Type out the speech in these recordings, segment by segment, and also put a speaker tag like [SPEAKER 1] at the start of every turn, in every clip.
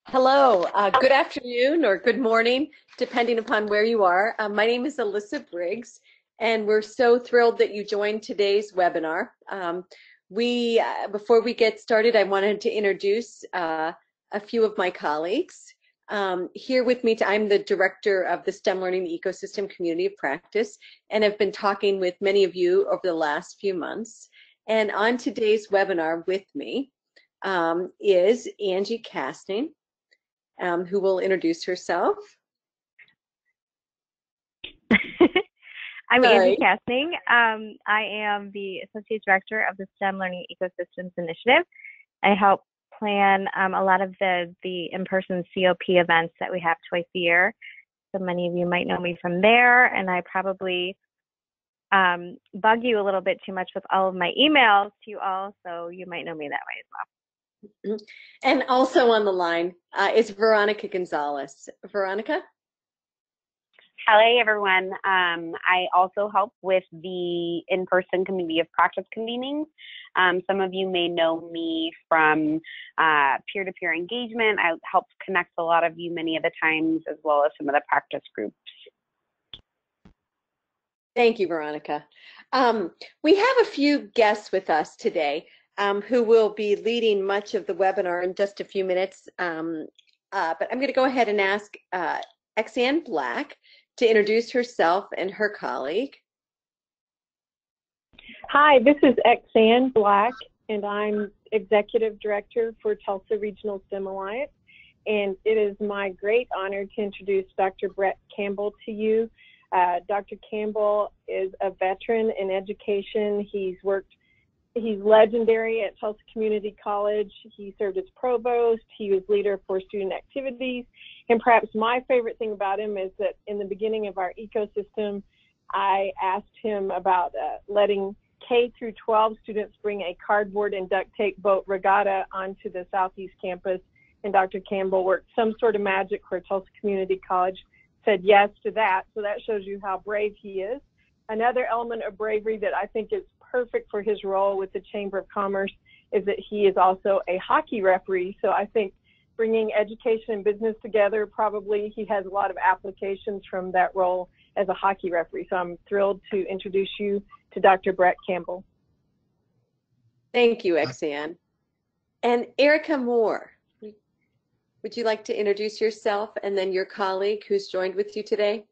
[SPEAKER 1] Hello, good afternoon or good morning, depending upon where you are. My name is Alyssa Briggs, and we're so thrilled that you joined today's webinar. Before we get started, I wanted to introduce a few of my colleagues. Here with me, I'm the director of the STEM Learning Ecosystem Community of Practice, and have been talking with many of you over the last few months. And on today's webinar with me is Angie Casting, who will introduce herself.
[SPEAKER 2] I'm Angie
[SPEAKER 1] Sorry.
[SPEAKER 2] Casting. I am the Associate Director of the STEM Learning Ecosystems Initiative. I help plan a lot of the in-person COP events that we have twice a year. So many of you might know me from there, and I probably bug you a little bit too much with all of my emails to you all, so you might know me that way as well.
[SPEAKER 1] And also on the line is Veronica Gonzalez. Veronica?
[SPEAKER 3] Hi, everyone. I also help with the in-person community of practice convenings. Some of you may know me from peer-to-peer engagement. I help connect a lot of you many of the times, as well as some of the practice groups.
[SPEAKER 1] Thank you, Veronica. We have a few guests with us today who will be leading much of the webinar in just a few minutes. But I'm going to go ahead and ask Xanne Black to introduce herself and her colleague.
[SPEAKER 4] Hi, this is Xanne Black, and I'm Executive Director for Tulsa Regional STEM Alliance. And it is my great honor to introduce Dr. Brett Campbell to you. Dr. Campbell is a veteran in education. He's legendary at Tulsa Community College. He served as provost. He was leader for student activities. And perhaps my favorite thing about him is that in the beginning of our ecosystem, I asked him about letting K through 12 students bring a cardboard and duct tape boat regatta onto the Southeast campus. And Dr. Campbell worked some sort of magic for Tulsa Community College, said yes to that. So that shows you how brave he is. Another element of bravery that I think is perfect for his role with the Chamber of Commerce is that he is also a hockey referee. So I think bringing education and business together, probably he has a lot of applications from that role as a hockey referee. So I'm thrilled to introduce you to Dr. Brett Campbell.
[SPEAKER 1] Thank you, Xanne. And Erica Moore, would you like to introduce yourself and then your colleague who's joined with you today?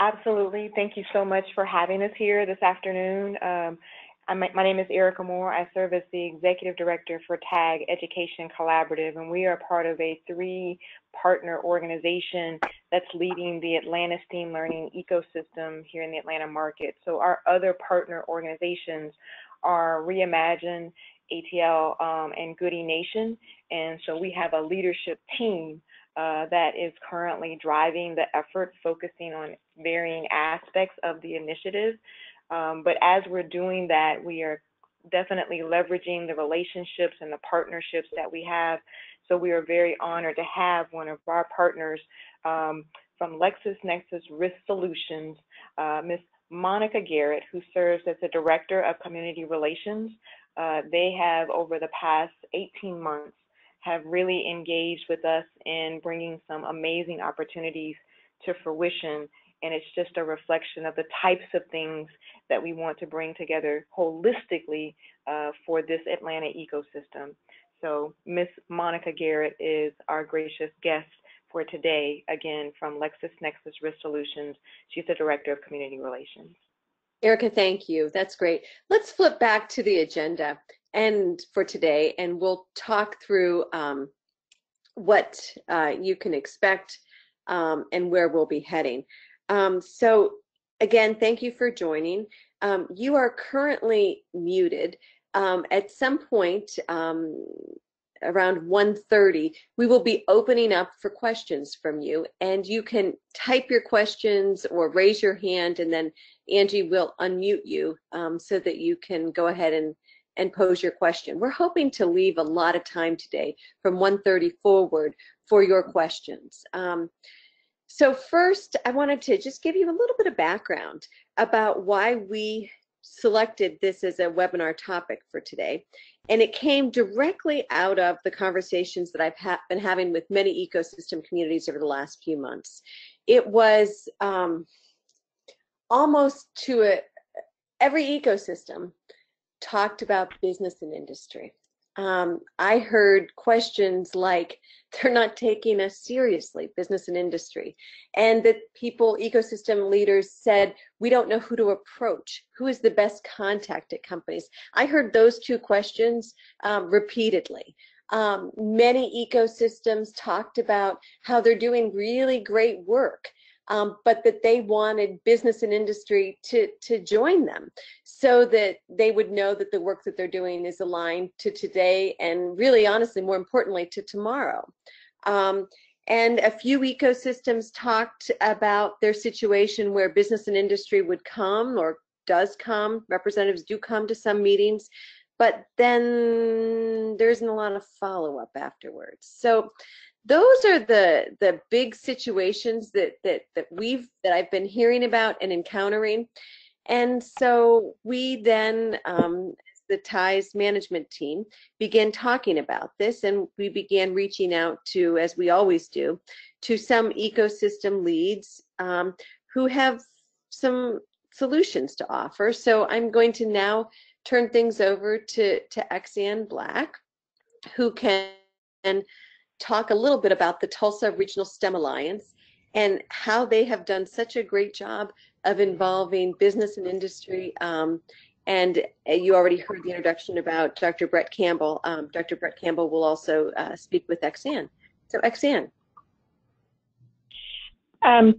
[SPEAKER 5] Absolutely. Thank you so much for having us here this afternoon. My name is Erica Moore. I serve as the Executive Director for TAG Education Collaborative, and we are part of a 3-partner organization that's leading the Atlanta STEAM Learning ecosystem here in the Atlanta market. So our other partner organizations are Reimagine, ATL, and Goody Nation, and so we have a leadership team that is currently driving the effort, focusing on varying aspects of the initiative. But as we're doing that, we are definitely leveraging the relationships and the partnerships that we have. So we are very honored to have one of our partners from LexisNexis Risk Solutions, Ms. Monica Garrett, who serves as the Director of Community Relations. They have, over the past 18 months, have really engaged with us in bringing some amazing opportunities to fruition. And it's just a reflection of the types of things that we want to bring together holistically for this Atlanta ecosystem. So Ms. Monica Garrett is our gracious guest for today, again, from LexisNexis Risk Solutions. She's the Director of Community Relations.
[SPEAKER 1] Erica, thank you. That's great. Let's flip back to the agenda and for today, and we'll talk through what you can expect and where we'll be heading. So again, thank you for joining. You are currently muted. At some point around 1:30, we will be opening up for questions from you, and you can type your questions or raise your hand, and then Angie will unmute you so that you can go ahead and pose your question. We're hoping to leave a lot of time today from 1:30 forward for your questions. So first, I wanted to just give you a little bit of background about why we selected this as a webinar topic for today, and it came directly out of the conversations that I've been having with many ecosystem communities over the last few months. It was almost to every ecosystem talked about business and industry. I heard questions like, they're not taking us seriously, business and industry. And that ecosystem leaders said, we don't know who to approach. Who is the best contact at companies? I heard those two questions repeatedly. Many ecosystems talked about how they're doing really great work, but that they wanted business and industry to join them so that they would know that the work that they're doing is aligned to today and really, honestly, more importantly, to tomorrow. And a few ecosystems talked about their situation where business and industry would come or does come, representatives do come to some meetings, but then there isn't a lot of follow-up afterwards. So those are the big situations that I've been hearing about and encountering. And so we then, the TIES management team, began talking about this, and we began reaching out to, as we always do, to some ecosystem leads who have some solutions to offer. So I'm going to now turn things over to Exanne Black, who can talk a little bit about the Tulsa Regional STEM Alliance and how they have done such a great job of involving business and industry. And you already heard the introduction about Dr. Brett Campbell. Dr. Brett Campbell will also speak with Exanne. So Exanne.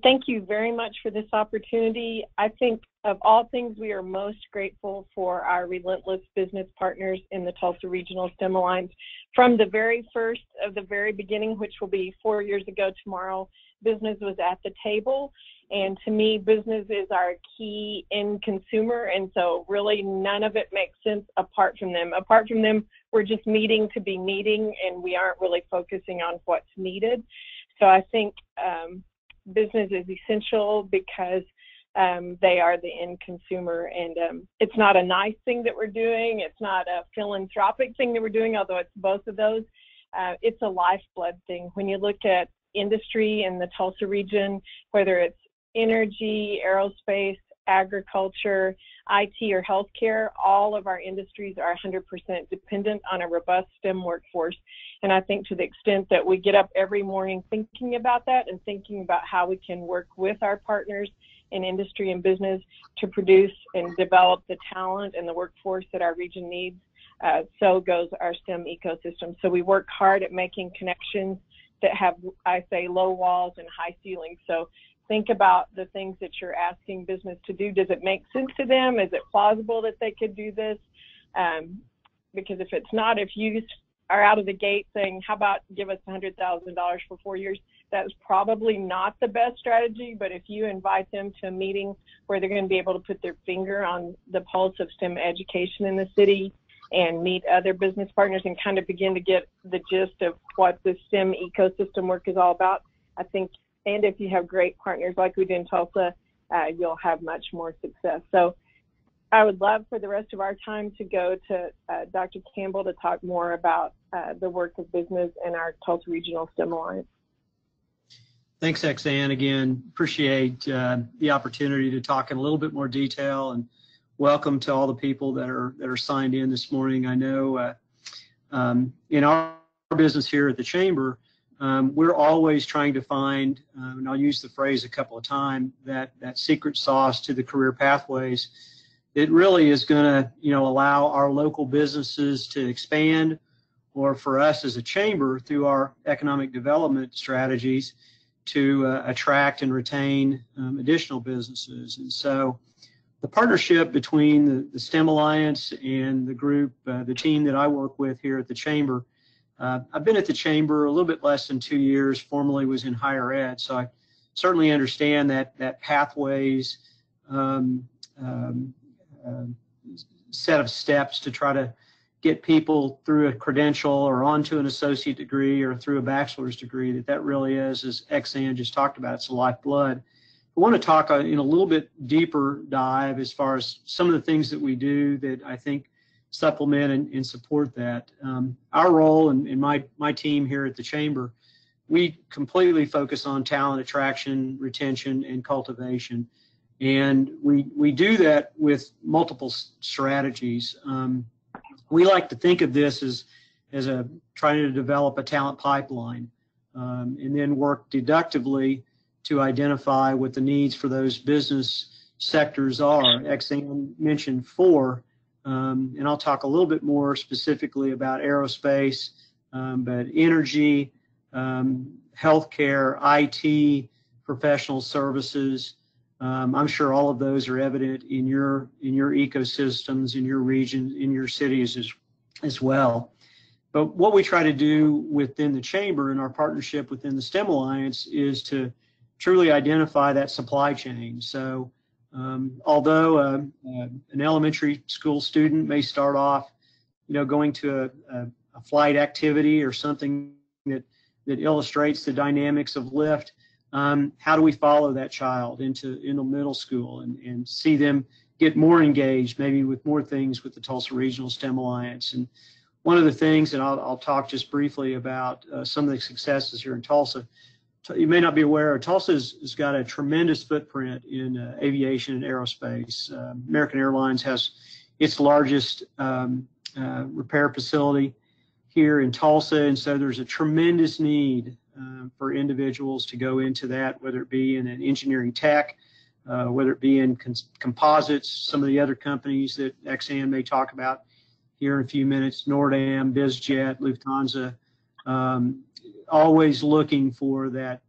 [SPEAKER 4] Thank you very much for this opportunity. I think of all things, we are most grateful for our relentless business partners in the Tulsa Regional STEM Alliance. From the very first of the very beginning, which will be 4 years ago tomorrow, business was at the table. And to me, business is our key end consumer. And so really none of it makes sense apart from them. Apart from them, we're just meeting to be meeting, and we aren't really focusing on what's needed. So I think business is essential because they are the end consumer, and it's not a nice thing that we're doing. It's not a philanthropic thing that we're doing, although it's both of those. It's a lifeblood thing. When you look at industry in the Tulsa region, whether it's energy, aerospace, agriculture, IT, or healthcare, all of our industries are 100% dependent on a robust STEM workforce. And I think to the extent that we get up every morning thinking about that and thinking about how we can work with our partners in industry and business to produce and develop the talent and the workforce that our region needs, so goes our STEM ecosystem. So we work hard at making connections that have, I say, low walls and high ceilings. So think about the things that you're asking business to do. Does it make sense to them? Is it plausible that they could do this? Because if it's not, if you are out of the gate saying, how about give us $100,000 for 4 years, that's probably not the best strategy. But if you invite them to a meeting where they're going to be able to put their finger on the pulse of STEM education in the city and meet other business partners and kind of begin to get the gist of what the STEM ecosystem work is all about, I think, and if you have great partners like we do in Tulsa, you'll have much more success. So I would love for the rest of our time to go to Dr. Campbell to talk more about the work of business in our Tulsa Regional STEM Alliance.
[SPEAKER 6] Thanks, Exanne. Again, appreciate the opportunity to talk in a little bit more detail, and welcome to all the people that are signed in this morning. I know in our business here at the Chamber, we're always trying to find, and I'll use the phrase a couple of times, that secret sauce to the career pathways. It really is going to, allow our local businesses to expand, or for us as a chamber through our economic development strategies to attract and retain additional businesses. And so the partnership between the STEM Alliance and the group, the team that I work with here at the Chamber, I've been at the Chamber a little bit less than 2 years, formerly was in higher ed, so I certainly understand that pathways set of steps to try to get people through a credential or onto an associate degree or through a bachelor's degree, that really is, as Exanne just talked about, it's the lifeblood. want to talk in a little bit deeper dive as far as some of the things that we do that I think supplement and support that. Our role and my team here at the Chamber, we completely focus on talent attraction, retention, and cultivation. And we do that with multiple strategies. We like to think of this as trying to develop a talent pipeline, and then work deductively to identify what the needs for those business sectors are. Xanne mentioned 4, and I'll talk a little bit more specifically about aerospace, but energy, healthcare, IT, professional services. I'm sure all of those are evident in your ecosystems, in your region, in your cities as well. But what we try to do within the Chamber and our partnership within the STEM Alliance is to truly identify that supply chain. So although an elementary school student may start off, going to a flight activity or something that illustrates the dynamics of lift, how do we follow that child into middle school and see them get more engaged, maybe with more things with the Tulsa Regional STEM Alliance? And one of the things, and I'll talk just briefly about some of the successes here in Tulsa. You may not be aware, Tulsa has got a tremendous footprint in aviation and aerospace. American Airlines has its largest repair facility here in Tulsa, and so there's a tremendous need for individuals to go into that, whether it be in an engineering tech, whether it be in composites, some of the other companies that Xanne may talk about here in a few minutes, NORDAM, BizJet, Lufthansa, always looking for that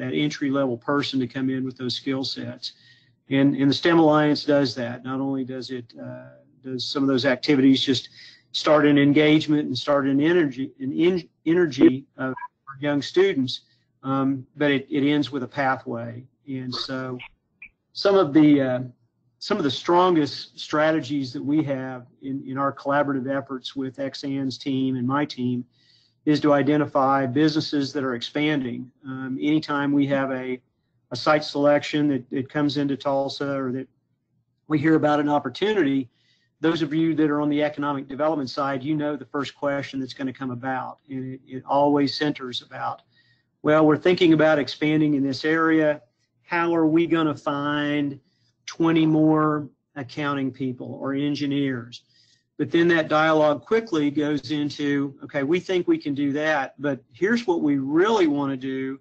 [SPEAKER 6] entry-level person to come in with those skill sets. And the STEM Alliance does that. Not only does it does some of those activities just start an engagement and start an energy for young students, but it ends with a pathway. And so some of the strongest strategies that we have in our collaborative efforts with Xanne's team and my team is to identify businesses that are expanding. Anytime we have a site selection that comes into Tulsa, or that we hear about an opportunity, those of you that are on the economic development side, the first question that's going to come about, and it always centers about, well, we're thinking about expanding in this area. How are we going to find 20 more accounting people or engineers? But then that dialogue quickly goes into, okay, we think we can do that, but here's what we really want to do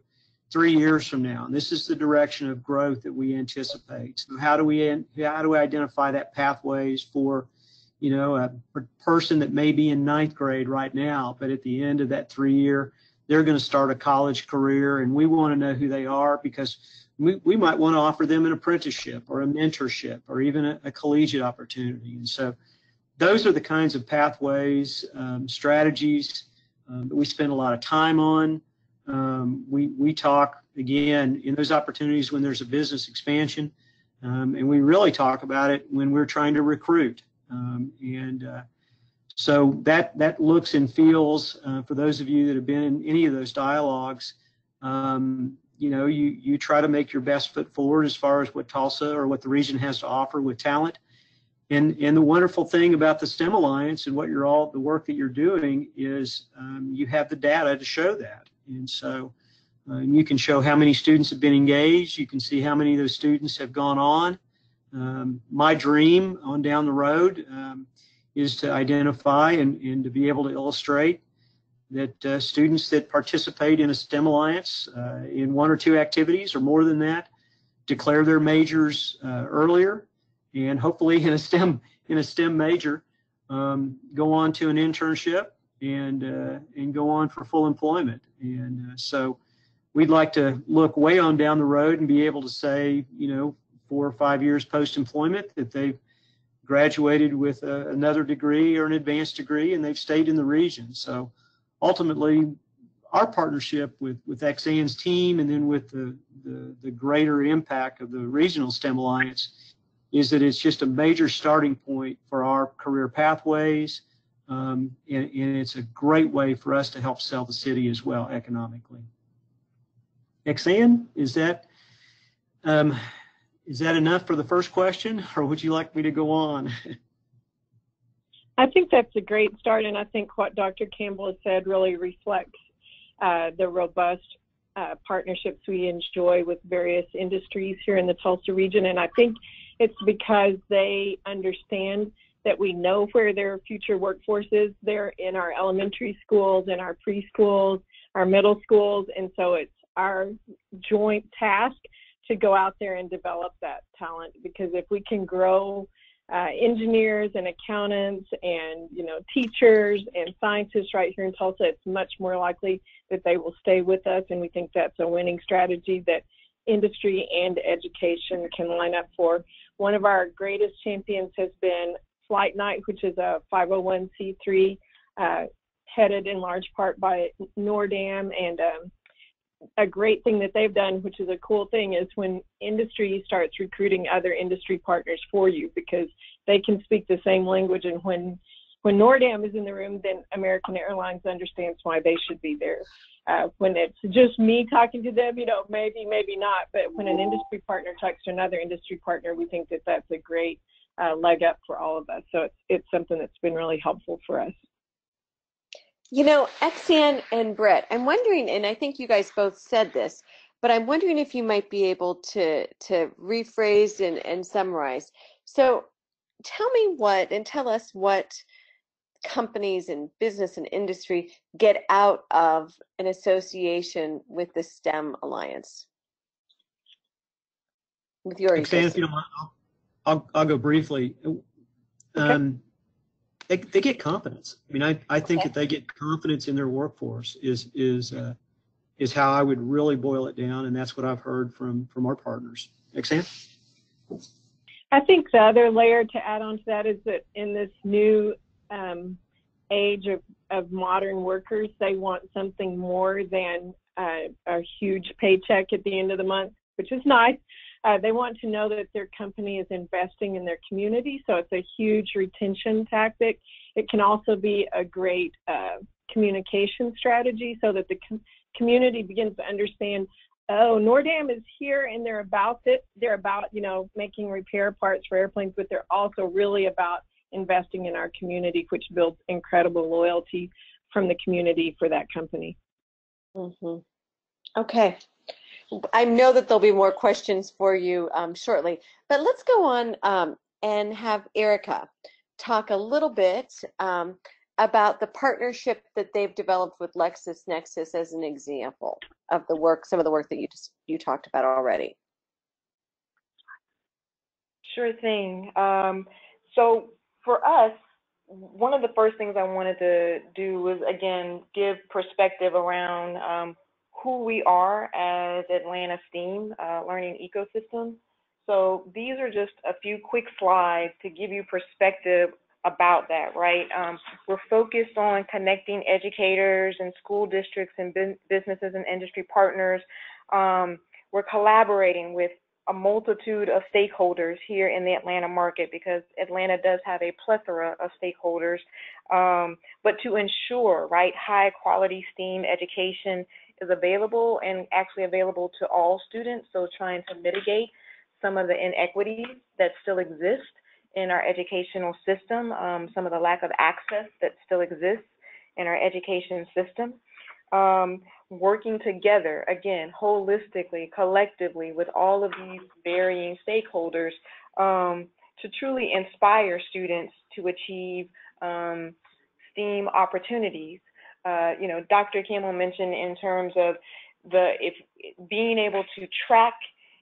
[SPEAKER 6] 3 years from now. And this is the direction of growth that we anticipate. So how do we identify that pathways for, a person that may be in 9th grade right now, but at the end of that 3-year, they're going to start a college career, and we want to know who they are, because we might want to offer them an apprenticeship or a mentorship or even a collegiate opportunity. And so those are the kinds of pathways, strategies that we spend a lot of time on. We talk, again, in those opportunities when there's a business expansion, and we really talk about it when we're trying to recruit. So that looks and feels, for those of you that have been in any of those dialogues, you try to make your best foot forward as far as what Tulsa or what the region has to offer with talent. And the wonderful thing about the STEM Alliance and the work that you're doing is you have the data to show that. And so you can show how many students have been engaged. You can see how many of those students have gone on. My dream on down the road is to identify and to be able to illustrate that students that participate in a STEM Alliance in 1 or 2 activities or more than that declare their majors earlier, and hopefully in a STEM major, go on to an internship and go on for full employment. And so we'd like to look way on down the road and be able to say, 4 or 5 years post-employment, that they've graduated with another degree or an advanced degree, and they've stayed in the region. So ultimately, our partnership with Xanne's team, and then with the greater impact of the Regional STEM Alliance, is that it's just a major starting point for our career pathways, and it's a great way for us to help sell the city as well economically. Xanne, is that Um, is that enough for the first question, or would you like me to go on?
[SPEAKER 4] I think that's a great start, and I think what Dr. Campbell has said really reflects the robust partnerships we enjoy with various industries here in the Tulsa region. And I think it's because they understand that we know where their future workforce is. They're in our elementary schools, in our preschools, our middle schools, and so it's our joint task to go out there and develop that talent, because if we can grow engineers and accountants and teachers and scientists right here in Tulsa, it's much more likely that they will stay with us, and we think that's a winning strategy that industry and education can line up for. One of our greatest champions has been Flight Night, which is a 501c3 headed in large part by NORDAM, and a great thing that they've done, which is a cool thing, is when industry starts recruiting other industry partners for you, because they can speak the same language, and when NORDAM is in the room, then American Airlines understands why they should be there. When it's just me talking to them, maybe not, but when an industry partner talks to another industry partner, we think that that's a great leg up for all of us. So it's something that's been really helpful for us.
[SPEAKER 1] Exan and Brett, I'm wondering, and I think you guys both said this, but I'm wondering if you might be able to rephrase and summarize. So tell us what companies and business and industry get out of an association with the STEM Alliance, with your
[SPEAKER 6] Exan, if you don't mind, I'll go briefly.
[SPEAKER 4] Okay.
[SPEAKER 6] They get confidence. I mean, I think that they get confidence in their workforce is how I would really boil it down, and that's what I've heard from our partners. Exan?
[SPEAKER 4] I think the other layer to add on to that is that in this new age of modern workers, they want something more than a huge paycheck at the end of the month, which is nice. They want to know that their company is investing in their community, so it's a huge retention tactic. It can also be a great communication strategy, so that the community begins to understand, oh, NORDAM is here and they're about it. They're about, making repair parts for airplanes, but they're also really about investing in our community, which builds incredible loyalty from the community for that company.
[SPEAKER 1] Mm-hmm. Okay. I know that there'll be more questions for you shortly, but let's go on and have Erica talk a little bit about the partnership that they've developed with LexisNexis as an example of some of the work that you talked about already.
[SPEAKER 5] Sure thing. So for us, one of the first things I wanted to do was, again, give perspective around who we are as Atlanta STEAM Learning Ecosystem. So these are just a few quick slides to give you perspective about that, right? We're focused on connecting educators and school districts and businesses and industry partners. We're collaborating with a multitude of stakeholders here in the Atlanta market, because Atlanta does have a plethora of stakeholders, but to ensure, right, high quality STEAM education is available, and actually available to all students. So trying to mitigate some of the inequities that still exist in our educational system, some of the lack of access that still exists in our education system. Working together, again, holistically, collectively, with all of these varying stakeholders to truly inspire students to achieve STEAM opportunities. Dr. Campbell mentioned in terms of being able to track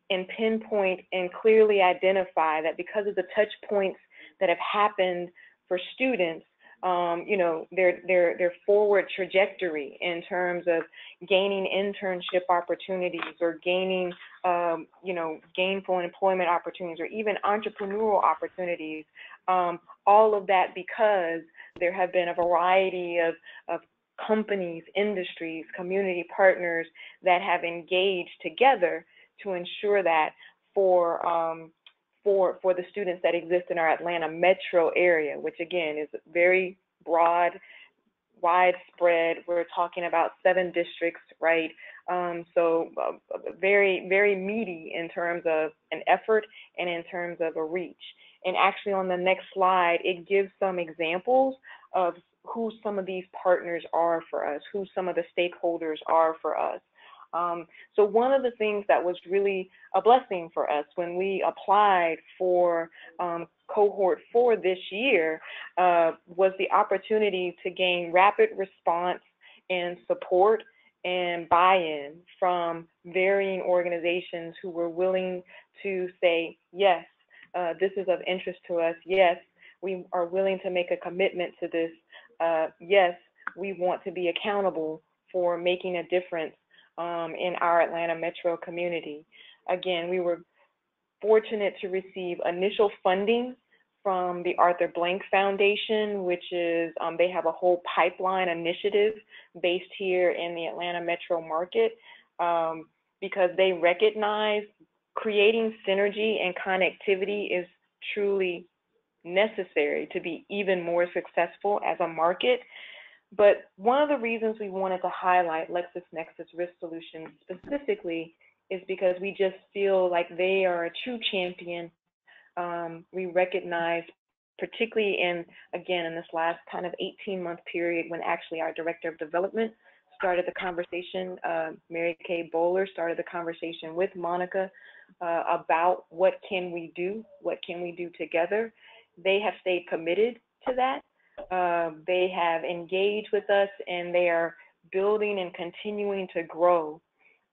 [SPEAKER 5] and pinpoint and clearly identify that because of the touch points that have happened for students, their forward trajectory in terms of gaining internship opportunities or gaining, gainful employment opportunities or even entrepreneurial opportunities. All of that because there have been a variety of companies, industries, community partners that have engaged together to ensure that for the students that exist in our Atlanta metro area, which again is very broad, widespread. We're talking about 7 districts, right? So very, very meaty in terms of an effort and in terms of a reach. And actually on the next slide, it gives some examples of who some of these partners are for us, who some of the stakeholders are for us. So one of the things that was really a blessing for us when we applied for cohort 4 this year was the opportunity to gain rapid response and support and buy-in from varying organizations who were willing to say, yes, this is of interest to us. Yes, we are willing to make a commitment to this. Yes, we want to be accountable for making a difference in our Atlanta metro community. Again, we were fortunate to receive initial funding from the Arthur Blank Foundation, which is, they have a whole pipeline initiative based here in the Atlanta metro market because they recognize creating synergy and connectivity is truly necessary to be even more successful as a market. But one of the reasons we wanted to highlight LexisNexis Risk Solutions specifically is because we just feel like they are a true champion. We recognize, particularly in this last kind of 18-month period when actually our Director of Development started the conversation, Mary Kay Bowler started the conversation with Monica about what can we do together. They have stayed committed to that. They have engaged with us and they are building and continuing to grow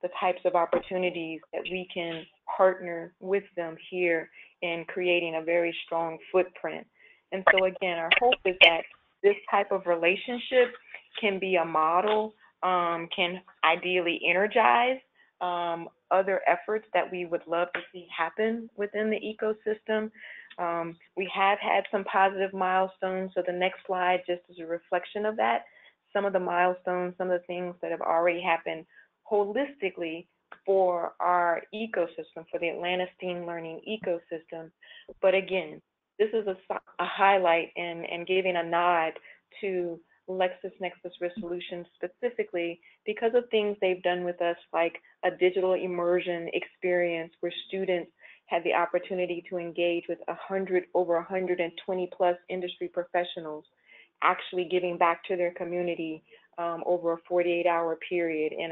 [SPEAKER 5] the types of opportunities that we can partner with them here in creating a very strong footprint. And so again, our hope is that this type of relationship can be a model, can ideally energize other efforts that we would love to see happen within the ecosystem. We have had some positive milestones, so the next slide just is a reflection of that. Some of the milestones, some of the things that have already happened holistically for our ecosystem, for the Atlanta STEAM Learning ecosystem. But again, this is a highlight and giving a nod to LexisNexis Risk Solutions specifically because of things they've done with us, like a digital immersion experience where students had the opportunity to engage with over 120 plus industry professionals, actually giving back to their community over a 48-hour period in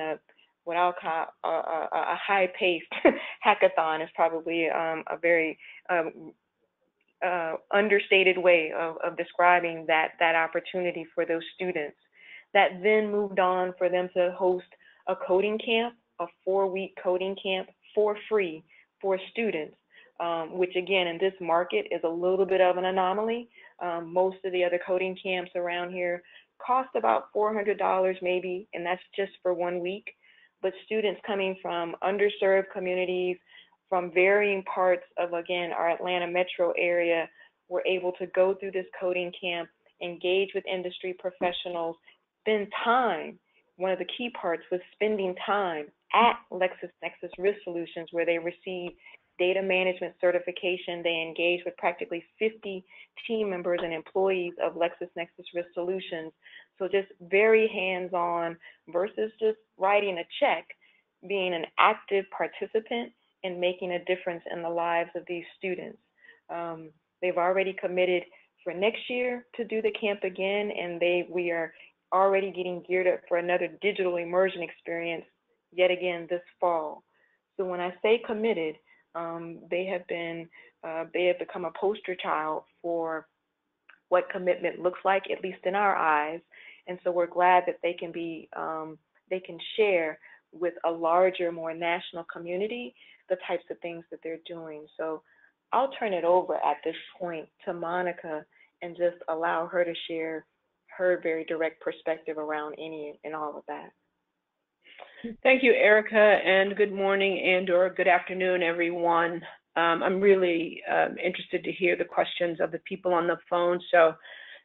[SPEAKER 5] what I'll call a high-paced hackathon is probably a very understated way of describing that opportunity for those students. That then moved on for them to host a coding camp, a 4-week coding camp for free for students, which again in this market is a little bit of an anomaly. Most of the other coding camps around here cost about $400 maybe, and that's just for 1 week. But students coming from underserved communities, from varying parts of, again, our Atlanta metro area, were able to go through this coding camp, engage with industry professionals, spend time. One of the key parts was spending time at LexisNexis Risk Solutions, where they received data management certification. They engaged with practically 50 team members and employees of LexisNexis Risk Solutions. So just very hands-on versus just writing a check, being an active participant and making a difference in the lives of these students. They've already committed for next year to do the camp again, and we are already getting geared up for another digital immersion experience yet again this fall. So when I say committed, they have become a poster child for what commitment looks like, at least in our eyes. And so we're glad that they can share with a larger, more national community the types of things that they're doing. So I'll turn it over at this point to Monica and just allow her to share her very direct perspective around any and all of that.
[SPEAKER 7] Thank you, Erica, and good morning and/or good afternoon, everyone. I'm really interested to hear the questions of the people on the phone, so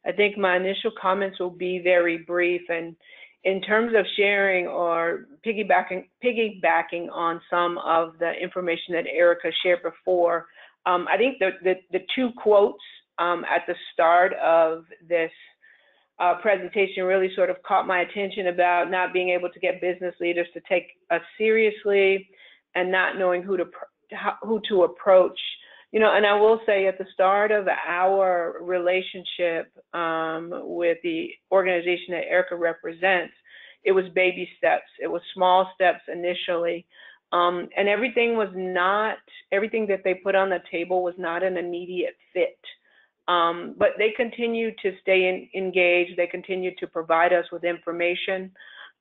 [SPEAKER 7] I think my initial comments will be very brief. And in terms of sharing or piggybacking on some of the information that Erica shared before, I think the 2 quotes at the start of this presentation really sort of caught my attention about not being able to get business leaders to take us seriously and not knowing who to approach. You know, and I will say at the start of our relationship with the organization that Erica represents, it was baby steps. It was small steps initially. And everything that they put on the table was not an immediate fit. But they continued to stay engaged. They continued to provide us with information,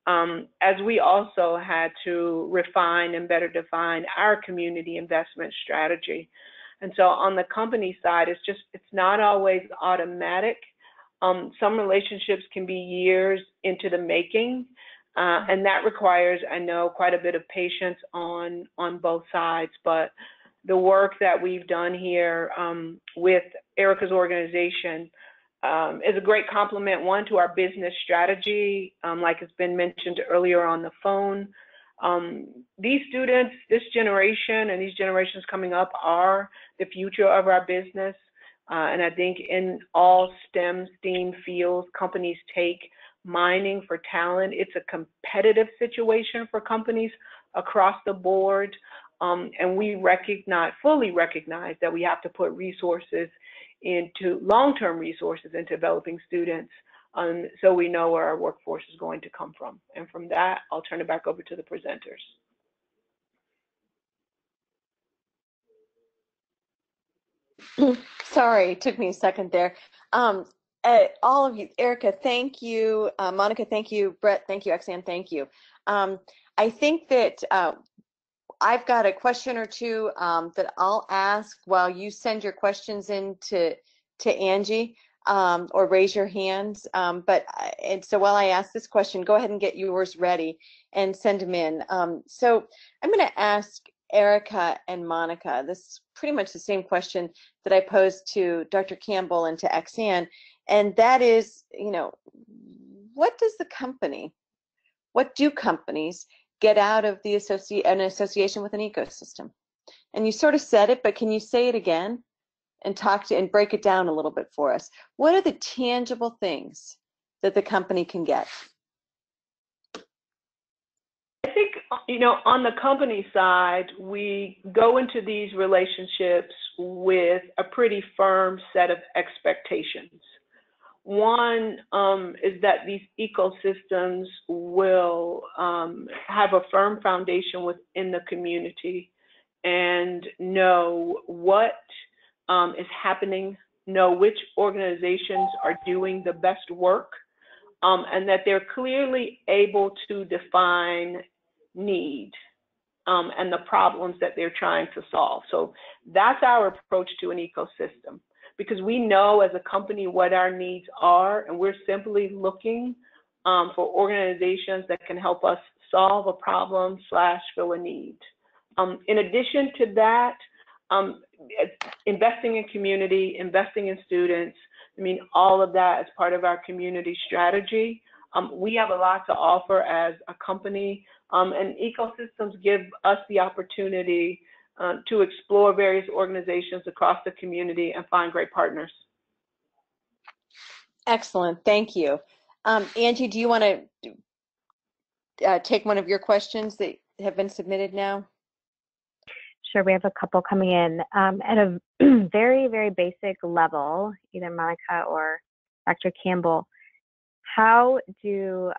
[SPEAKER 7] as we also had to refine and better define our community investment strategy. And so on the company side, it's not always automatic. Some relationships can be years into the making, and that requires, I know, quite a bit of patience on both sides. But the work that we've done here with Erica's organization is a great complement, one, to our business strategy, like has been mentioned earlier on the phone. These students, this generation and these generations coming up are the future of our business. And I think in all STEM fields, companies take mining for talent. It's a competitive situation for companies across the board. And we fully recognize that we have to put long-term resources into developing students, so we know where our workforce is going to come from. And from that, I'll turn it back over to the presenters.
[SPEAKER 1] Sorry, it took me a second there. All of you, Erica, thank you. Monica, thank you. Brett, thank you. Exanne, thank you. I think that I've got a question or two that I'll ask while you send your questions in to Angie, or raise your hands. And so while I ask this question, go ahead and get yours ready and send them in. So I'm going to ask Erica and Monica, this is pretty much the same question that I posed to Dr. Campbell and to Exanne, and that is, what do companies get out of an association with an ecosystem? And you sort of said it, but can you say it again and break it down a little bit for us? What are the tangible things that the company can get?
[SPEAKER 7] I think, on the company side, we go into these relationships with a pretty firm set of expectations. One is that these ecosystems will have a firm foundation within the community and know what is happening, know which organizations are doing the best work, and that they're clearly able to define need and the problems that they're trying to solve. So that's our approach to an ecosystem, because we know as a company what our needs are, and we're simply looking for organizations that can help us solve a problem / fill a need. In addition to that, investing in community, investing in students, all of that is part of our community strategy. We have a lot to offer as a company, and ecosystems give us the opportunity to explore various organizations across the community and find great partners.
[SPEAKER 1] Excellent, thank you. Angie, do you want to take one of your questions that have been submitted now?
[SPEAKER 2] Sure, we have a couple coming in. At a very, very basic level, either Monica or Dr. Campbell, how do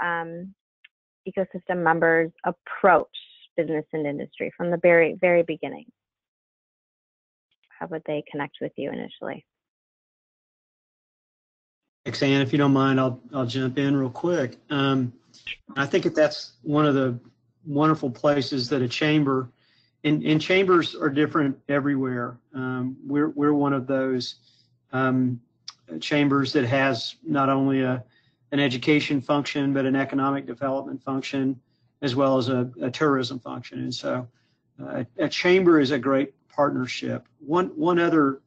[SPEAKER 2] ecosystem members approach business and industry from the very, very beginning? How would they connect with you initially?
[SPEAKER 6] Exanne, if you don't mind, I'll jump in real quick. I think that's one of the wonderful places that a chamber, and chambers are different everywhere. We're one of those chambers that has not only an education function, but an economic development function, as well as a tourism function. And so a chamber is a great partnership. One other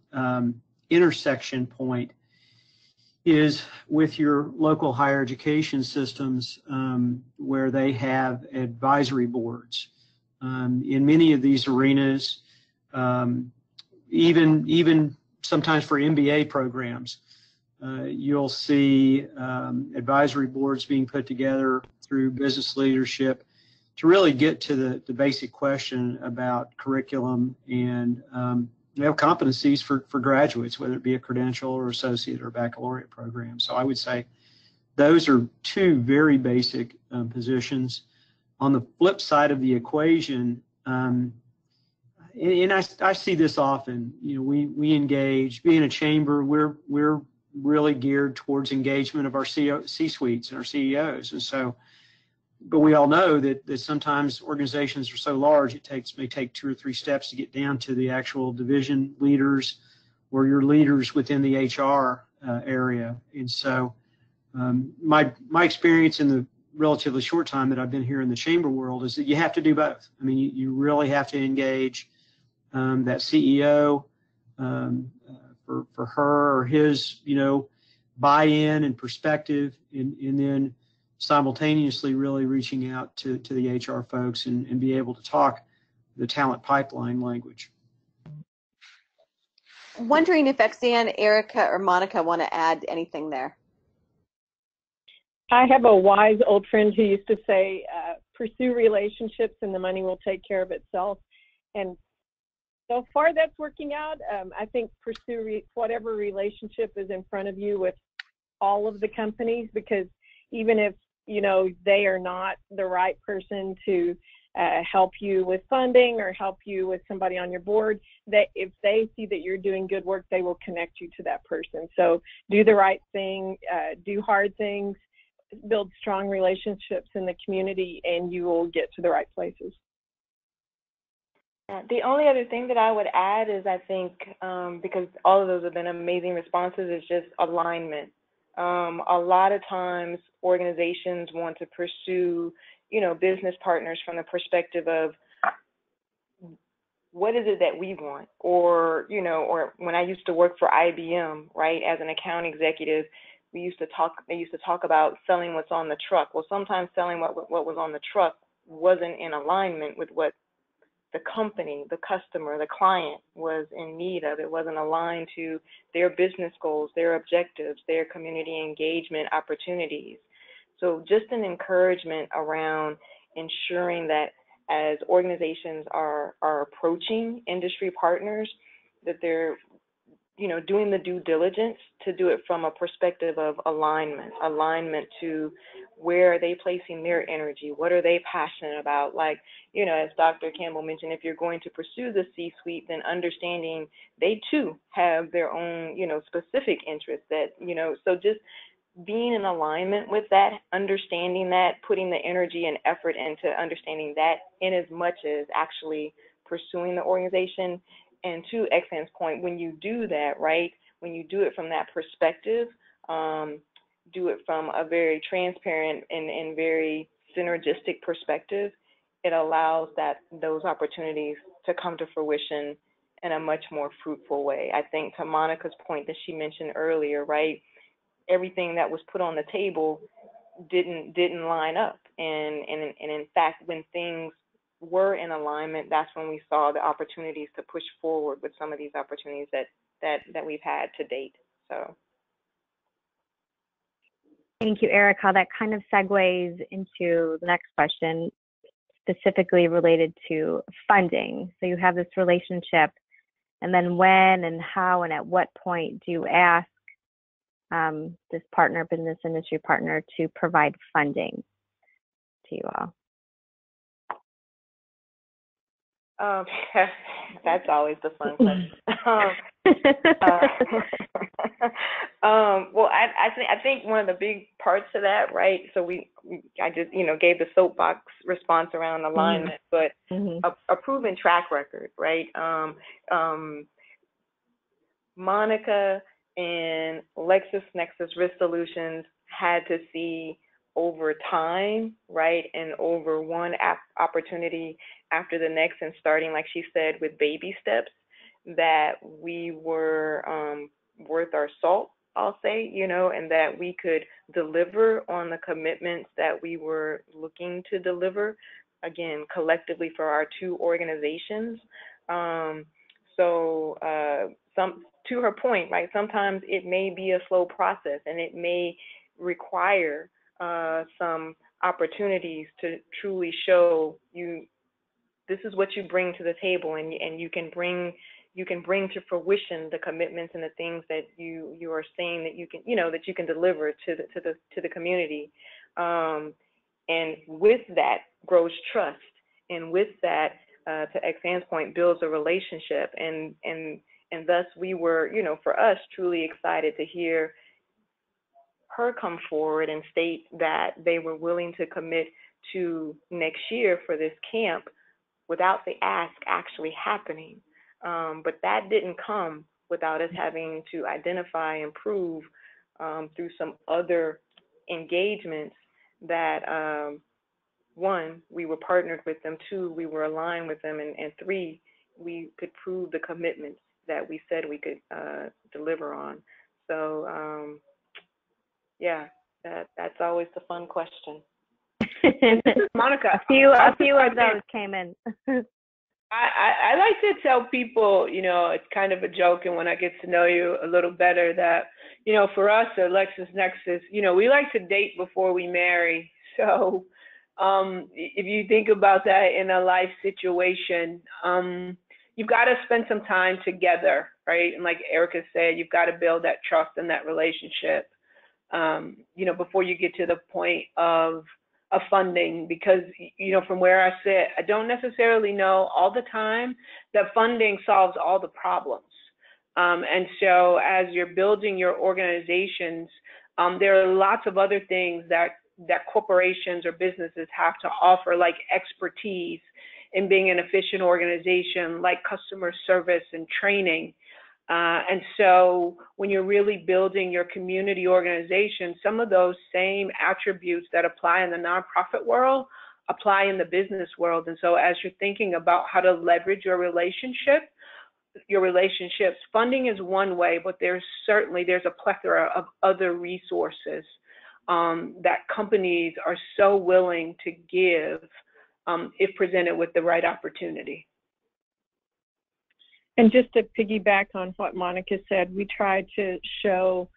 [SPEAKER 6] intersection point is with your local higher education systems, where they have advisory boards. In many of these arenas, even sometimes for MBA programs, You'll see advisory boards being put together through business leadership to really get to the basic question about curriculum and competencies for graduates, whether it be a credential or associate or baccalaureate program. So I would say those are two very basic positions. On the flip side of the equation, and I see this often, we engage, being a chamber, we're really geared towards engagement of our C-suites and our CEOs. And so, but we all know that sometimes organizations are so large, it may take 2 or 3 steps to get down to the actual division leaders or your leaders within the HR area. And so my experience in the relatively short time that I've been here in the chamber world is that you have to do both. I mean, you really have to engage that CEO for her or his, buy-in and perspective, and then simultaneously really reaching out to the HR folks and be able to talk the talent pipeline language.
[SPEAKER 1] Wondering if Xanne, Erica, or Monica want to add anything there.
[SPEAKER 4] I have a wise old friend who used to say, pursue relationships and the money will take care of itself. And so far that's working out. I think pursue whatever relationship is in front of you with all of the companies, because even if, they are not the right person to help you with funding or help you with somebody on your board, that if they see that you're doing good work, they will connect you to that person. So do the right thing, do hard things, build strong relationships in the community, and you will get to the right places.
[SPEAKER 5] The only other thing that I would add is I think, because all of those have been amazing responses, is just alignment. A lot of times organizations want to pursue, business partners from the perspective of what is it that we want, or when I used to work for IBM, right, as an account executive, they used to talk about selling what's on the truck. Well, sometimes selling what was on the truck wasn't in alignment with what the company, the customer, the client was in need of. It wasn't aligned to their business goals, their objectives, their community engagement opportunities. So just an encouragement around ensuring that as organizations are approaching industry partners, that they're doing the due diligence to do it from a perspective of alignment to where are they placing their energy, what are they passionate about. Like, as Dr. Campbell mentioned, if you're going to pursue the C-suite, then understanding they too have their own, specific interests that, so just being in alignment with that, understanding that, putting the energy and effort into understanding that in as much as actually pursuing the organization. And to Xanne's point, when you do that, right, when you do it from that perspective, do it from a very transparent and very synergistic perspective, it allows those opportunities to come to fruition in a much more fruitful way. I think to Monica's point that she mentioned earlier, right, everything that was put on the table didn't line up. And in fact, when things were in alignment, that's when we saw the opportunities to push forward with some of these opportunities that we've had to date. So
[SPEAKER 2] thank you, Erica. That kind of segues into the next question, specifically related to funding. So you have this relationship, and then when and how and at what point do you ask this business industry partner, to provide funding to you all?
[SPEAKER 5] That's always the fun question. Well, I think one of the big parts of that, right? So I just gave the soapbox response around alignment, but a proven track record, right? Monica and LexisNexis Risk Solutions had to see over time, right, and over one opportunity after the next, and starting, like she said, with baby steps, that we were worth our salt, I'll say, and that we could deliver on the commitments that we were looking to deliver, again, collectively for our two organizations. to her point, right, sometimes it may be a slow process and it may require some opportunities to truly show you this is what you bring to the table, and you can bring to fruition the commitments and the things that you are saying that you can, that you can deliver to the community. And with that grows trust, and with that, to Xan's point, builds a relationship, and thus we were, for us, truly excited to hear her come forward and state that they were willing to commit to next year for this camp without the ask actually happening. But that didn't come without us having to identify and prove through some other engagements that, one, we were partnered with them, two, we were aligned with them, and three, we could prove the commitments that we said we could deliver on. So, yeah, that's always the fun question.
[SPEAKER 7] Monica,
[SPEAKER 2] a few of those came in.
[SPEAKER 7] I like to tell people, it's kind of a joke, and when I get to know you a little better, that, for us at LexisNexis, we like to date before we marry. So if you think about that in a life situation, you've got to spend some time together, right? And like Erica said, you've got to build that trust and that relationship, before you get to the point of funding, because, from where I sit, I don't necessarily know all the time that funding solves all the problems. And so as you're building your organizations, there are lots of other things that corporations or businesses have to offer, like expertise in being an efficient organization, like customer service and training. And so when you're really building your community organization, some of those same attributes that apply in the nonprofit world apply in the business world. And so as you're thinking about how to leverage your relationships, funding is one way, but there's a plethora of other resources that companies are so willing to give if presented with the right opportunity.
[SPEAKER 4] And just to piggyback on what Monica said, we try to show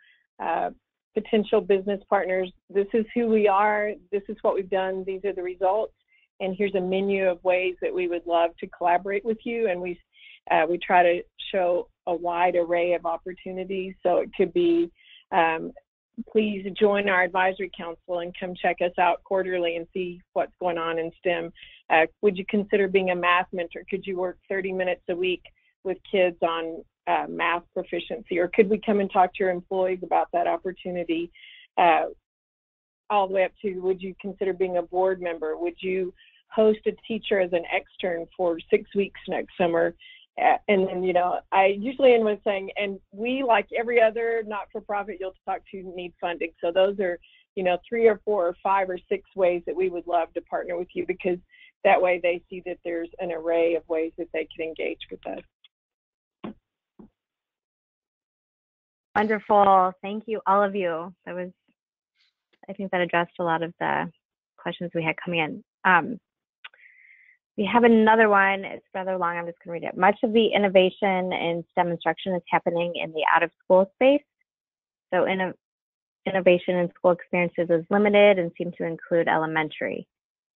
[SPEAKER 4] potential business partners, this is who we are, this is what we've done, these are the results, and here's a menu of ways that we would love to collaborate with you. And we try to show a wide array of opportunities. So it could be, please join our advisory council and come check us out quarterly and see what's going on in STEM. Would you consider being a math mentor? Could you work 30 minutes a week with kids on math proficiency? Or could we come and talk to your employees about that opportunity? All the way up to, would you consider being a board member? Would you host a teacher as an extern for 6 weeks next summer? And then, I usually end with saying, and we, like every other not-for-profit you'll talk to, need funding. So those are, 3 or 4 or 5 or 6 ways that we would love to partner with you, because that way they see that there's an array of ways that they can engage with us.
[SPEAKER 2] Wonderful. Thank you, all of you. I think that addressed a lot of the questions we had coming in. We have another one. It's rather long. I'm just going to read it. Much of the innovation in STEM instruction is happening in the out-of-school space. So innovation in school experiences is limited and seems to include elementary.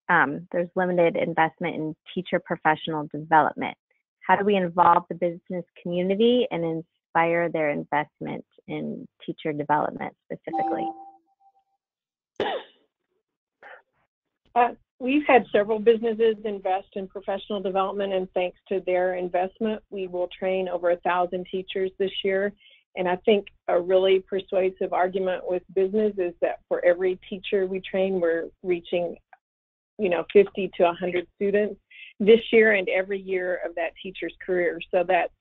[SPEAKER 2] There's limited investment in teacher professional development. How do we involve the business community and inspire their investment in teacher development specifically?
[SPEAKER 4] We've had several businesses invest in professional development, and thanks to their investment, we will train over 1,000 teachers this year. And I think a really persuasive argument with business is that for every teacher we train, we're reaching, 50 to 100 students this year and every year of that teacher's career. So that's,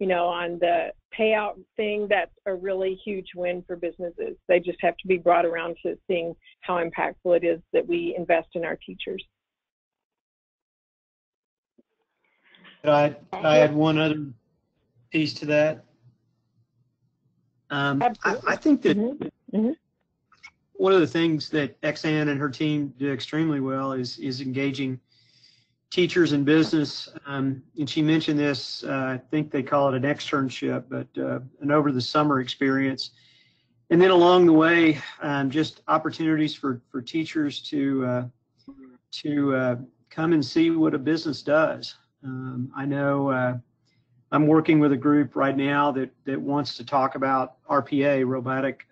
[SPEAKER 4] on the payout thing, that's a really huge win for businesses. They just have to be brought around to seeing how impactful it is that we invest in our teachers.
[SPEAKER 6] Could I add one other piece to that? I think that one of the things that Xan and her team do extremely well is engaging teachers in business, and she mentioned this, I think they call it an externship, but an over the summer experience. And then along the way, just opportunities for teachers to come and see what a business does. I know I'm working with a group right now that wants to talk about RPA, robotic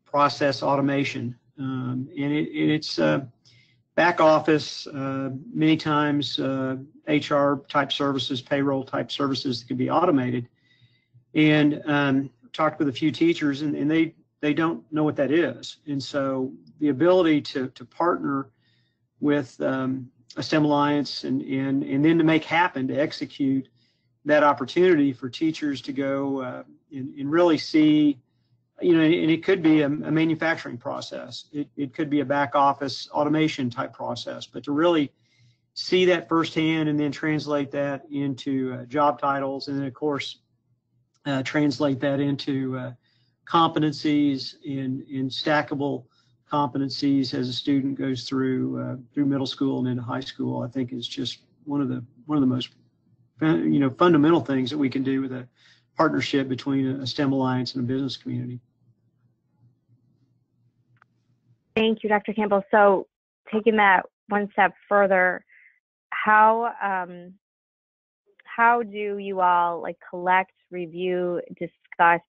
[SPEAKER 6] process automation, and it's back office, many times HR type services, payroll type services that can be automated. And talked with a few teachers, and they don't know what that is. And so the ability to partner with a STEM Alliance and then to make happen, to execute that opportunity for teachers to go and really see, you know, and it could be a manufacturing process. It could be a back office automation type process, but to really see that firsthand and then translate that into job titles, and then of course translate that into competencies in stackable competencies as a student goes through middle school and into high school, I think is just one of the most fundamental things that we can do with a partnership between a STEM Alliance and a business community.
[SPEAKER 2] Thank you, Dr. Campbell. So taking that one step further, how do you all like collect, review, discuss,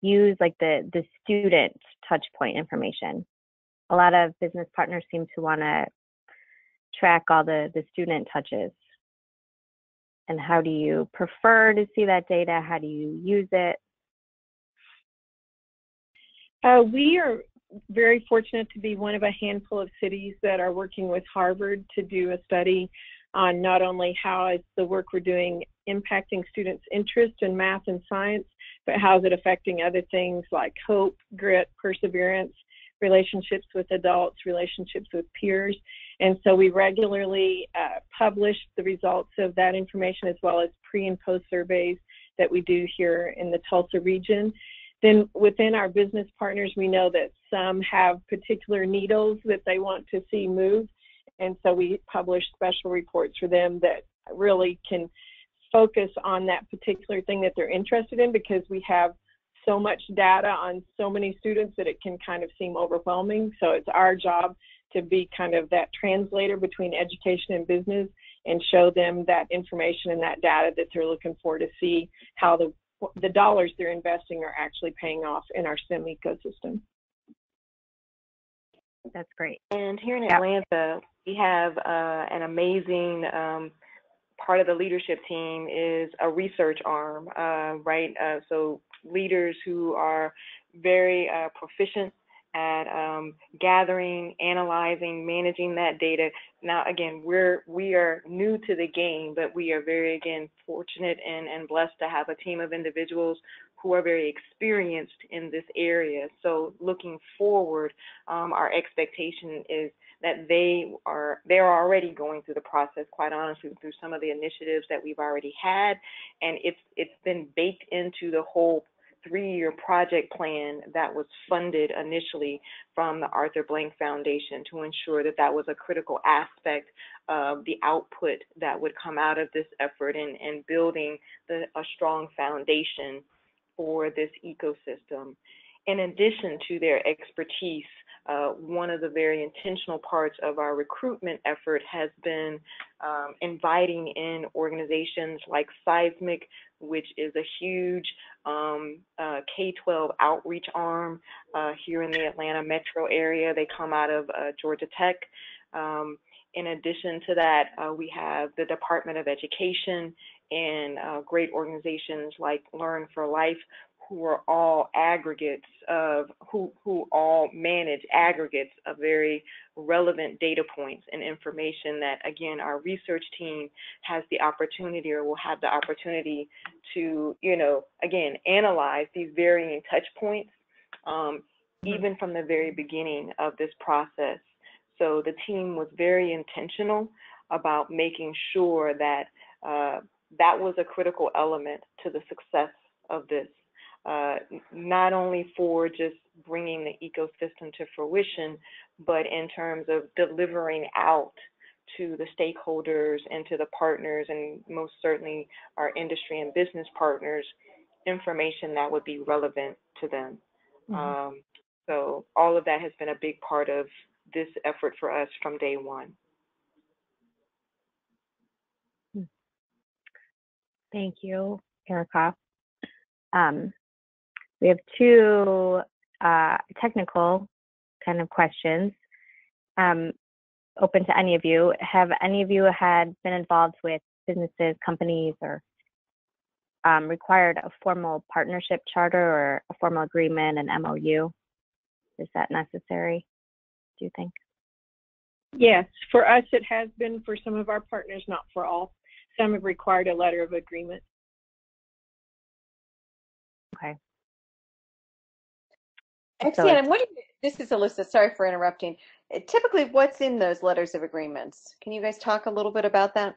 [SPEAKER 2] use like the student touch point information? A lot of business partners seem to want to track all the student touches. And how do you prefer to see that data? How do you use it?
[SPEAKER 4] We are very fortunate to be one of a handful of cities that are working with Harvard to do a study on not only how is the work we're doing impacting students' interest in math and science, but how is it affecting other things like hope, grit, perseverance, relationships with adults, relationships with peers. And so we regularly publish the results of that information, as well as pre and post surveys that we do here in the Tulsa region. Then within our business partners, we know that some have particular needles that they want to see moved. And so we publish special reports for them that really can focus on that particular thing that they're interested in, because we have so much data on so many students that it can kind of seem overwhelming. So it's our job to be kind of that translator between education and business and show them that information and that data that they're looking for to see how the dollars they're investing are actually paying off in our STEM ecosystem.
[SPEAKER 2] That's great.
[SPEAKER 5] And here in Atlanta, we have an amazing part of the leadership team is a research arm, right? So leaders who are very proficient at gathering, analyzing, managing that data. Now, again, we are new to the game, but we are very, again, fortunate and blessed to have a team of individuals who are very experienced in this area. So looking forward, our expectation is that they're already going through the process, quite honestly, through some of the initiatives that we've already had, and it's been baked into the whole 3-year project plan that was funded initially from the Arthur Blank Foundation to ensure that that was a critical aspect of the output that would come out of this effort and building a strong foundation for this ecosystem. In addition to their expertise, one of the very intentional parts of our recruitment effort has been inviting in organizations like Seismic, which is a huge K-12 outreach arm here in the Atlanta metro area. They come out of Georgia Tech. In addition to that, we have the Department of Education and great organizations like Learn for Life, who are all aggregates of, who all manage aggregates of very relevant data points and information that, again, our research team has the opportunity or will have the opportunity to, again, analyze these varying touch points, even from the very beginning of this process. So the team was very intentional about making sure that that was a critical element to the success of this. Not only for just bringing the ecosystem to fruition, but in terms of delivering out to the stakeholders and to the partners, and most certainly our industry and business partners, information that would be relevant to them. So all of that has been a big part of this effort for us from day one.
[SPEAKER 2] Thank you, Erica. We have two technical kind of questions open to any of you. Have any of you had been involved with businesses, companies, or required a formal partnership charter or a formal agreement, an MOU? Is that necessary, do you think?
[SPEAKER 4] Yes, for us it has been. For some of our partners, not for all. Some have required a letter of agreement.
[SPEAKER 2] Okay.
[SPEAKER 1] Excellent. I'm wondering, this is Alyssa, sorry for interrupting. Typically, what's in those letters of agreements? Can you guys talk a little bit about that?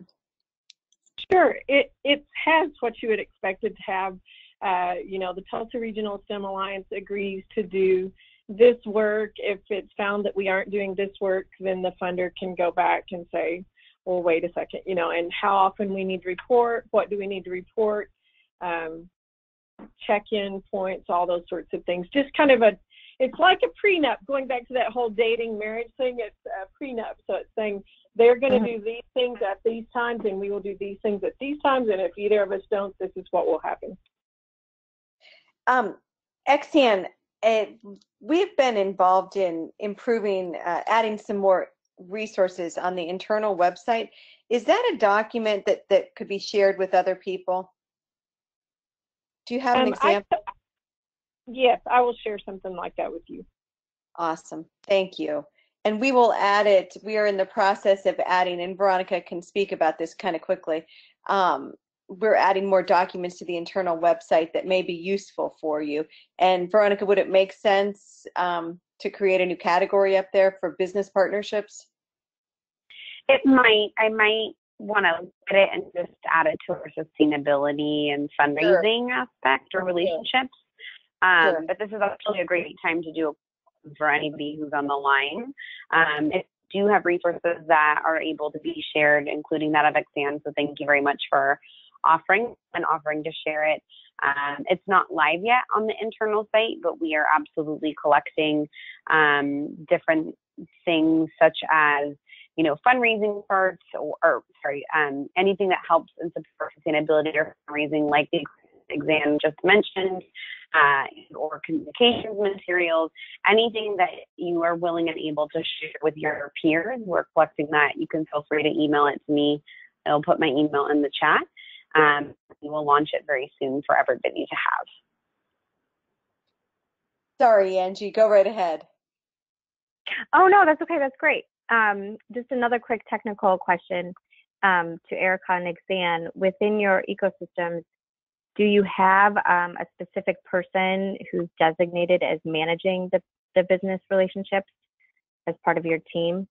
[SPEAKER 4] Sure. It has what you would expect it to have. You know, the Tulsa Regional STEM Alliance agrees to do this work. If it's found that we aren't doing this work, then the funder can go back and say, well, wait a second, you know, and how often we need to report, what do we need to report, check-in points, all those sorts of things. Just kind of it's like a prenup, going back to that whole dating marriage thing. It's a prenup. So it's saying they're going to do these things at these times and we will do these things at these times. And if either of us don't, this is what will happen.
[SPEAKER 1] Exxon, we've been involved in improving, adding some more resources on the internal website. Is that a document that could be shared with other people? Do you have an example?
[SPEAKER 4] Yes, I will share something like that with you.
[SPEAKER 1] Awesome. Thank you. And we will add it. We are in the process of adding, and Veronica can speak about this kind of quickly. We're adding more documents to the internal website that may be useful for you. And Veronica, would it make sense to create a new category up there for business partnerships?
[SPEAKER 3] It might. I might want to look at it and just add it to our sustainability and fundraising aspect or relationships.
[SPEAKER 1] Sure.
[SPEAKER 3] But this is actually a great time to do it for anybody who's on the line. If you do have resources that are able to be shared, including that of Exxon, so thank you very much for offering to share it. It's not live yet on the internal site, but we are absolutely collecting different things such as, you know, fundraising parts anything that helps in support sustainability or fundraising, like the exam just mentioned, or communications materials, anything that you are willing and able to share with your peers. We're collecting that. You can feel free to email it to me. I'll put my email in the chat. We will launch it very soon for everybody to have.
[SPEAKER 1] Sorry, Angie, go right ahead.
[SPEAKER 2] Oh, no, that's okay. That's great. Just another quick technical question to Erica and Exxon. Within your ecosystems, do you have a specific person who's designated as managing the business relationships as part of your team,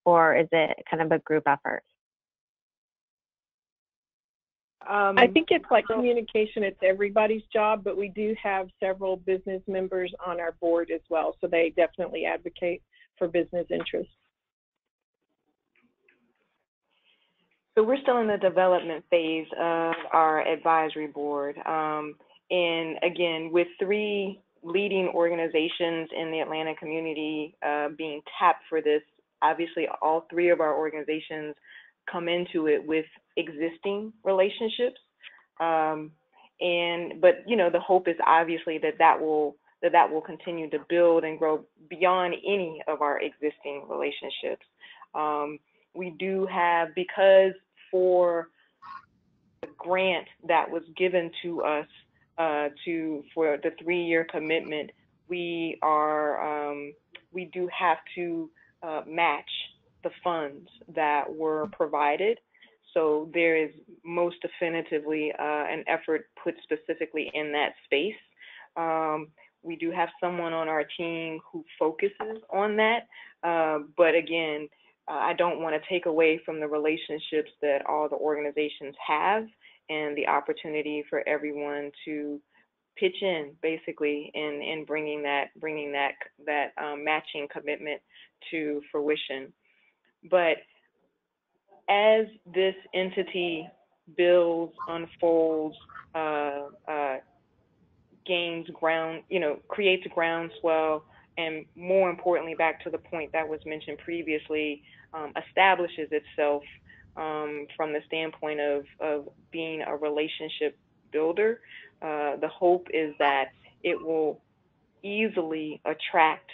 [SPEAKER 2] or is it kind of a group effort?
[SPEAKER 4] I think it's like communication. It's everybody's job, but we do have several business members on our board as well, so they definitely advocate for business interests.
[SPEAKER 5] So we're still in the development phase of our advisory board. And again, with 3 leading organizations in the Atlanta community being tapped for this, obviously all 3 of our organizations come into it with existing relationships. But you know, the hope is obviously that will continue to build and grow beyond any of our existing relationships. We do have, because for the grant that was given to us for the 3-year commitment, we do have to match the funds that were provided. So there is most definitively an effort put specifically in that space. We do have someone on our team who focuses on that, but again, I don't want to take away from the relationships that all the organizations have and the opportunity for everyone to pitch in, basically, in bringing that matching commitment to fruition. But as this entity builds, unfolds, gains ground, creates a groundswell, and more importantly, back to the point that was mentioned previously, establishes itself from the standpoint of being a relationship builder. The hope is that it will easily attract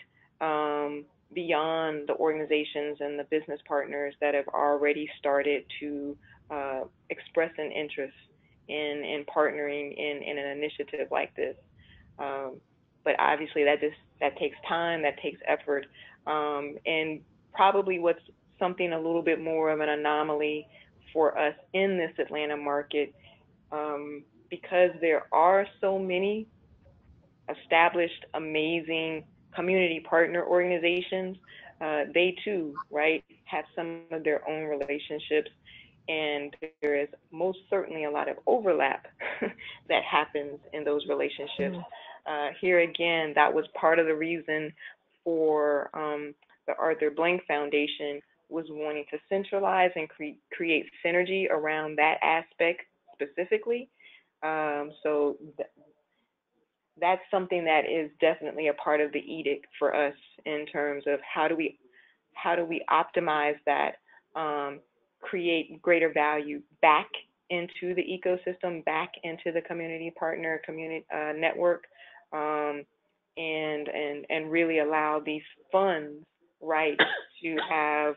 [SPEAKER 5] beyond the organizations and the business partners that have already started to express an interest in partnering in an initiative like this. But obviously that takes time, that takes effort, and probably what's something a little bit more of an anomaly for us in this Atlanta market, because there are so many established, amazing community partner organizations. They too, right, have some of their own relationships, and there is most certainly a lot of overlap that happens in those relationships. Here again, that was part of the reason for the Arthur Blank Foundation was wanting to centralize and create synergy around that aspect specifically. So that's something that is definitely a part of the edict for us in terms of how do we optimize that, create greater value back into the ecosystem, back into the community partner network, and really allow these funds, right, to have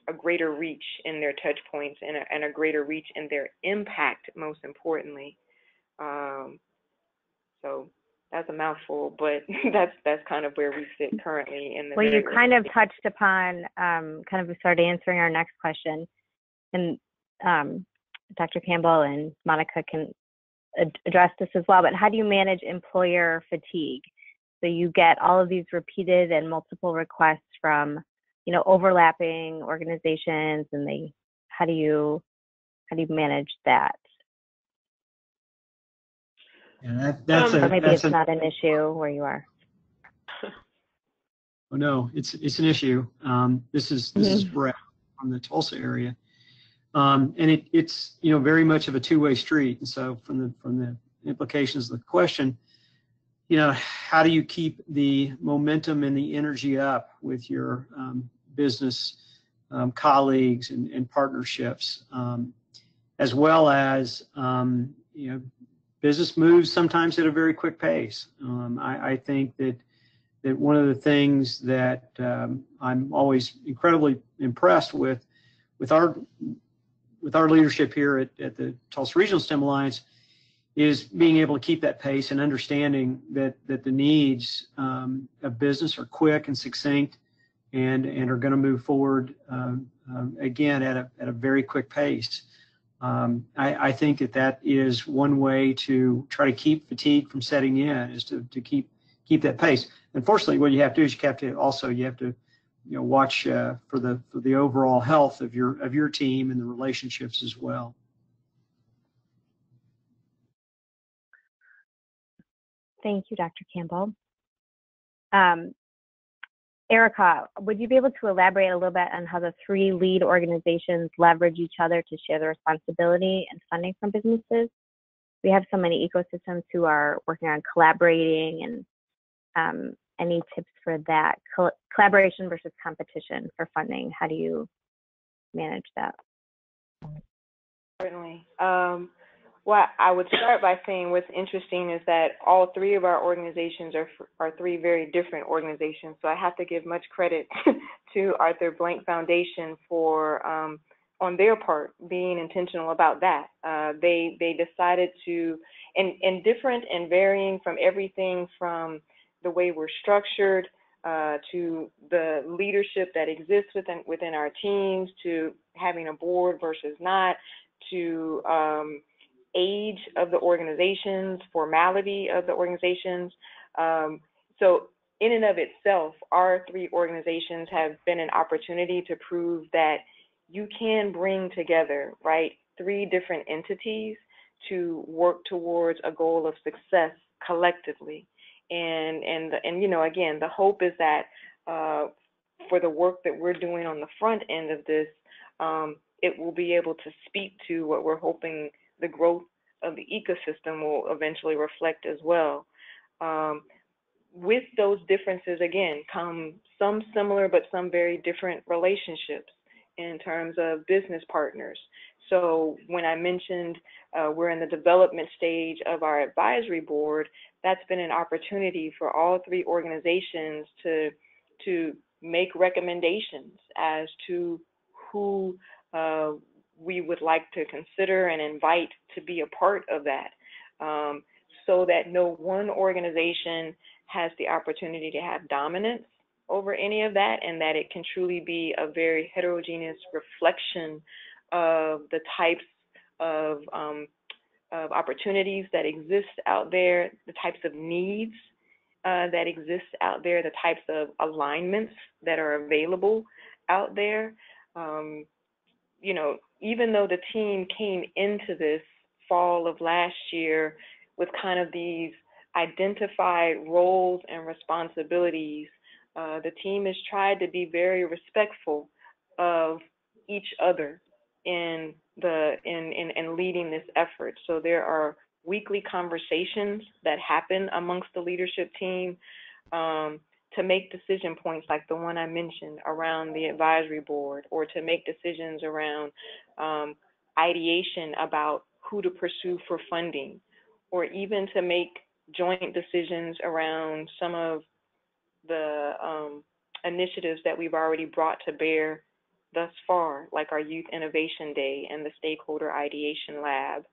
[SPEAKER 5] a greater reach in their touch points and a greater reach in their impact, most importantly. So that's a mouthful, but that's kind of where we sit currently in the.
[SPEAKER 2] Well, you kind of touched upon kind of started answering our next question, and Dr. Campbell and Monica can address this as well. But how do you manage employer fatigue? So you get all of these repeated and multiple requests from, overlapping organizations, and how do you manage that?
[SPEAKER 6] Yeah,
[SPEAKER 2] or maybe it's not an issue where you are.
[SPEAKER 6] Oh no, it's an issue. This is Brett from the Tulsa area, and it's very much of a two-way street. And so from the implications of the question, how do you keep the momentum and the energy up with your business colleagues and partnerships, as well as business moves sometimes at a very quick pace. I think that one of the things that I'm always incredibly impressed with our leadership here at the Tulsa Regional STEM Alliance is being able to keep that pace and understanding that the needs of business are quick and succinct and are going to move forward again at a very quick pace. I think that is one way to try to keep fatigue from setting in, is to keep that pace. Unfortunately, what you have to do is you have to watch for the overall health of your team and the relationships as well.
[SPEAKER 2] Thank you, Dr. Campbell. Erica, would you be able to elaborate a little bit on how the three lead organizations leverage each other to share the responsibility and funding from businesses? We have so many ecosystems who are working on collaborating, and any tips for that? Collaboration versus competition for funding, how do you manage that?
[SPEAKER 5] Certainly. Well, I would start by saying what's interesting is that all three of our organizations are three very different organizations. So I have to give much credit to Arthur Blank Foundation for, on their part, being intentional about that. They decided to, and different and varying from everything from the way we're structured to the leadership that exists within our teams, to having a board versus not, to age of the organizations, formality of the organizations. So in and of itself, our three organizations have been an opportunity to prove that you can bring together, right, three different entities to work towards a goal of success collectively. And again, the hope is that for the work that we're doing on the front end of this, it will be able to speak to what we're hoping the growth of the ecosystem will eventually reflect as well. With those differences, again, come some similar but some very different relationships in terms of business partners. So when I mentioned we're in the development stage of our advisory board, that's been an opportunity for all three organizations to make recommendations as to who we would like to consider and invite to be a part of that, so that no one organization has the opportunity to have dominance over any of that, and that it can truly be a very heterogeneous reflection of the types of opportunities that exist out there, the types of needs that exist out there, the types of alignments that are available out there. You know, even though the team came into this fall of last year with kind of these identified roles and responsibilities, the team has tried to be very respectful of each other in leading this effort. So there are weekly conversations that happen amongst the leadership team to make decision points like the one I mentioned around the advisory board, or to make decisions around ideation about who to pursue for funding, or even to make joint decisions around some of the initiatives that we've already brought to bear thus far, like our Youth Innovation Day and the Stakeholder Ideation Lab.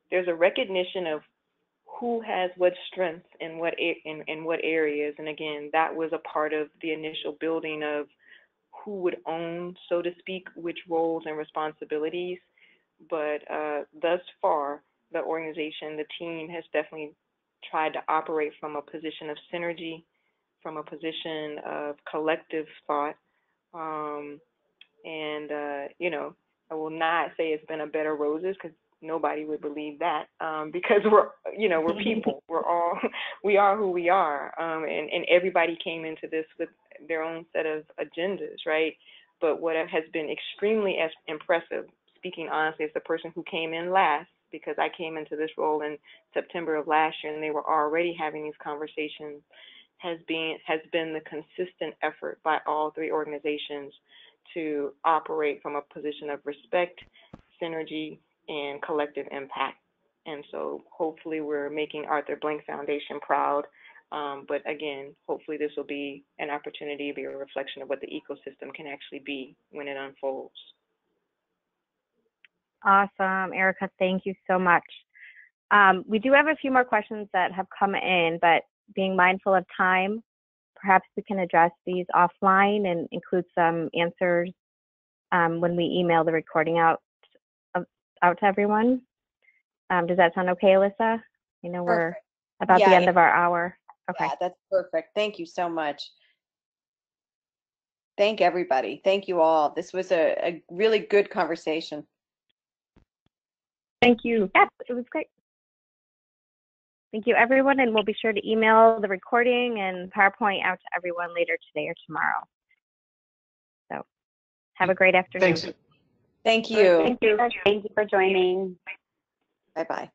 [SPEAKER 5] There's a recognition of who has what strengths in what areas, and again, that was a part of the initial building of who would own, so to speak, which roles and responsibilities. But thus far, the organization, the team has definitely tried to operate from a position of synergy, from a position of collective thought. You know, I will not say it's been a bed of roses, because nobody would believe that, because we're people. We are who we are, and everybody came into this with their own set of agendas, right? But what has been extremely impressive, speaking honestly as the person who came in last, because I came into this role in September of last year, and they were already having these conversations, has been the consistent effort by all three organizations to operate from a position of respect, synergy, and collective impact. And so hopefully we're making Arthur Blank Foundation proud. But again, hopefully this will be an opportunity to be a reflection of what the ecosystem can actually be when it unfolds.
[SPEAKER 2] Awesome, Erica, thank you so much. We do have a few more questions that have come in, but being mindful of time, perhaps we can address these offline and include some answers when we email the recording out to everyone. Does that sound okay, Alyssa? You know, we're about the end of our hour. Okay.
[SPEAKER 1] Yeah, that's perfect. Thank you so much. Thank everybody. Thank you all. This was a really good conversation.
[SPEAKER 2] Thank you. Yes, it was great. Thank you, everyone, and we'll be sure to email the recording and PowerPoint out to everyone later today or tomorrow. So have a great afternoon.
[SPEAKER 6] Thanks.
[SPEAKER 1] Thank you.
[SPEAKER 3] Thank you. Thank you for joining.
[SPEAKER 1] Bye-bye.